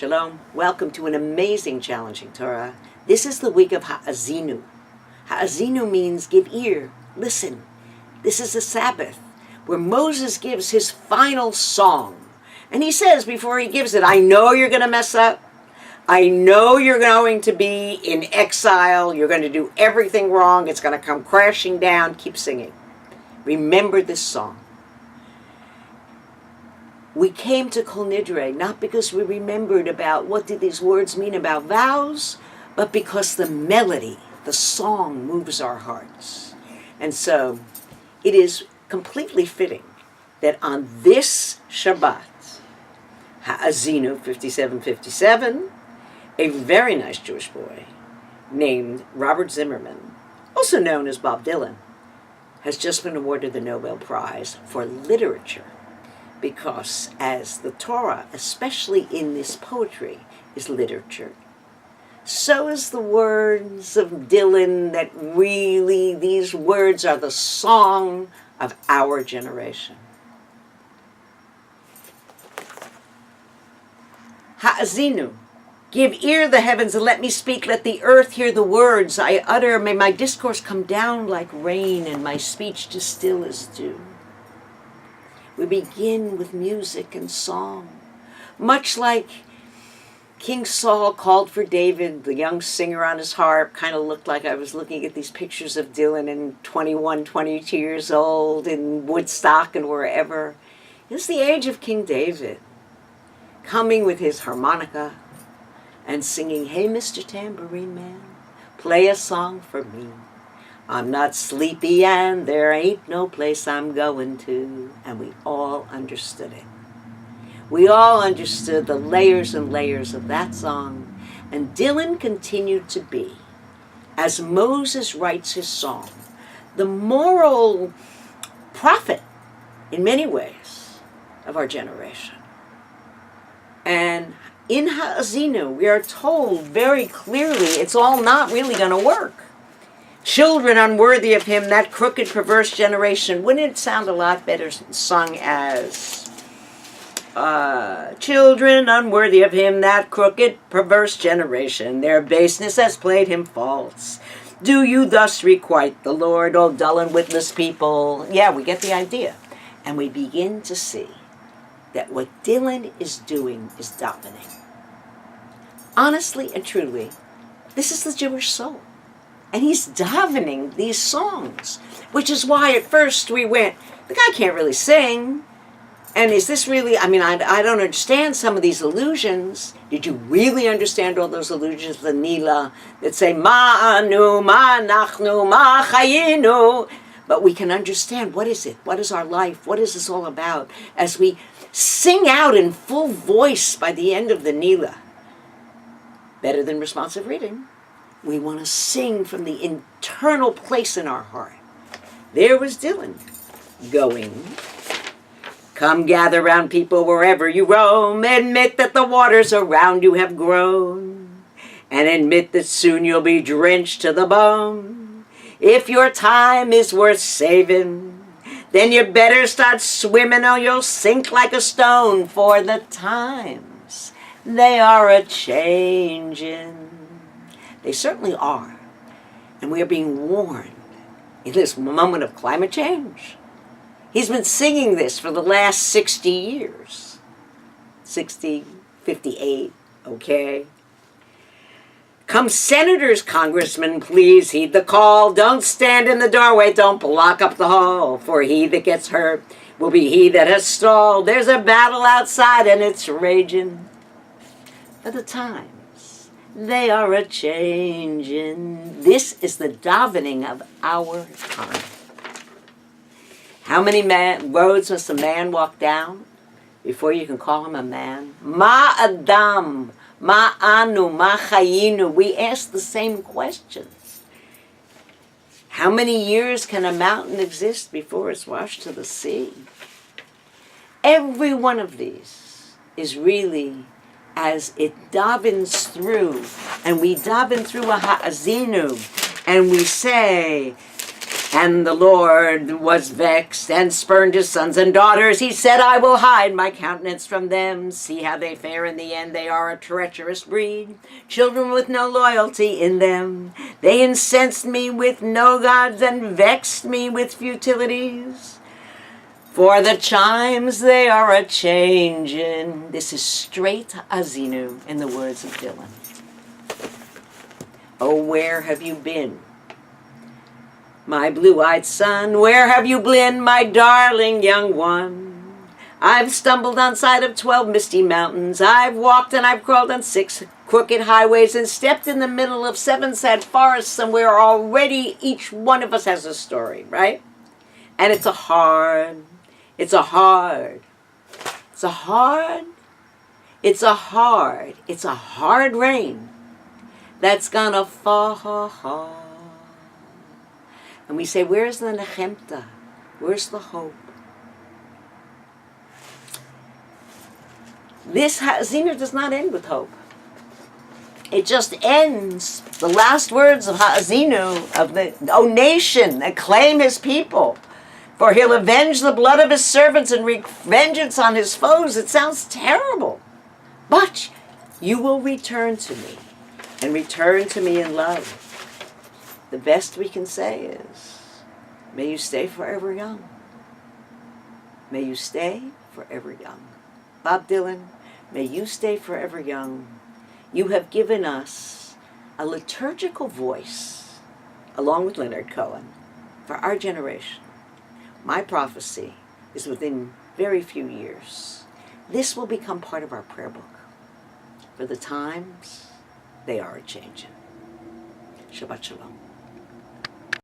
Shalom. Welcome to an amazing, challenging Torah. This is the week of Ha'azinu. Ha'azinu means give ear, listen. This is a Sabbath where Moses gives his final song. And he says before he gives it, I know you're going to mess up. I know you're going to be in exile. You're going to do everything wrong. It's going to come crashing down. Keep singing. Remember this song. We came to Kol Nidre not because we remembered about what did these words mean about vows, but because the melody, the song moves our hearts. And so it is completely fitting that on this Shabbat, Ha'azinu 5757, a very nice Jewish boy named Robert Zimmerman, also known as Bob Dylan, has just been awarded the Nobel Prize for Literature. Because as the Torah, especially in this poetry, is literature, so is the words of Dylan that really, these words are the song of our generation. Ha'azinu, give ear the heavens and let me speak, let the earth hear the words I utter, may my discourse come down like rain and my speech distill as dew. We begin with music and song, much like King Saul called for David, the young singer on his harp. Kind of looked like I was looking at these pictures of Dylan in 21, 22 years old in Woodstock and wherever. It's the age of King David, coming with his harmonica and singing, hey, Mr. Tambourine Man, play a song for me. I'm not sleepy and there ain't no place I'm going to. And we all understood it. We all understood the layers and layers of that song. And Dylan continued to be, as Moses writes his song, the moral prophet, in many ways, of our generation. And in Ha'azinu, we are told very clearly it's all not really going to work. Children unworthy of him, that crooked, perverse generation. Wouldn't it sound a lot better sung as children unworthy of him, that crooked, perverse generation. Their baseness has played him false. Do you thus requite the Lord, O dull and witless people? Yeah, we get the idea. And we begin to see that what Dylan is doing is davening. Honestly and truly, this is the Jewish soul. And he's davening these songs, which is why at first we went, the guy can't really sing. And is this really, I don't understand some of these allusions. Did you really understand all those allusions, the Nila, that say, ma anu, ma nachnu, ma chayinu? But we can understand, what is it? What is our life? What is this all about? As we sing out in full voice by the end of the Nila. Better than responsive reading. We want to sing from the internal place in our heart. There was Dylan going. Come gather round people wherever you roam. Admit that the waters around you have grown. And admit that soon you'll be drenched to the bone. If your time is worth saving, then you better start swimming or you'll sink like a stone. For the times, they are a-changin'. They certainly are. And we are being warned in this moment of climate change. He's been singing this for the last 60 years. 60, 58, okay? Come senators, congressmen, please heed the call. Don't stand in the doorway, don't block up the hall. For he that gets hurt will be he that has stalled. There's a battle outside and it's raging. For the time, they are a-changin'. This is the davening of our time. How many roads must a man walk down before you can call him a man? Ma adam, ma anu, ma chayinu. We ask the same questions. How many years can a mountain exist before it's washed to the sea? Every one of these is really as it davens through, and we daven through a ha'azinu, and we say, And the Lord was vexed and spurned his sons and daughters. He said, I will hide my countenance from them. See how they fare in the end. They are a treacherous breed, children with no loyalty in them. They incensed me with no gods and vexed me with futilities. For the chimes they are a-changin'. This is straight Azinu in the words of Dylan. Oh, where have you been, my blue-eyed son? Where have you been, my darling young one? I've stumbled on side of 12 misty mountains. I've walked and I've crawled on 6 crooked highways and stepped in the middle of 7 sad forests, and where already each one of us has a story, right? And it's a hard rain that's gonna fall. And we say, where's the nechemta? Where's the hope? This Ha'azinu does not end with hope. It just ends, the last words of Ha'azinu, of the, O nation, acclaim his people, for he'll avenge the blood of his servants and wreak vengeance on his foes. It sounds terrible. But you will return to me, and return to me in love. The best we can say is, may you stay forever young. May you stay forever young. Bob Dylan, may you stay forever young. You have given us a liturgical voice, along with Leonard Cohen, for our generation. My prophecy is within very few years. This will become part of our prayer book. For the times, they are a-changin'. Shabbat Shalom.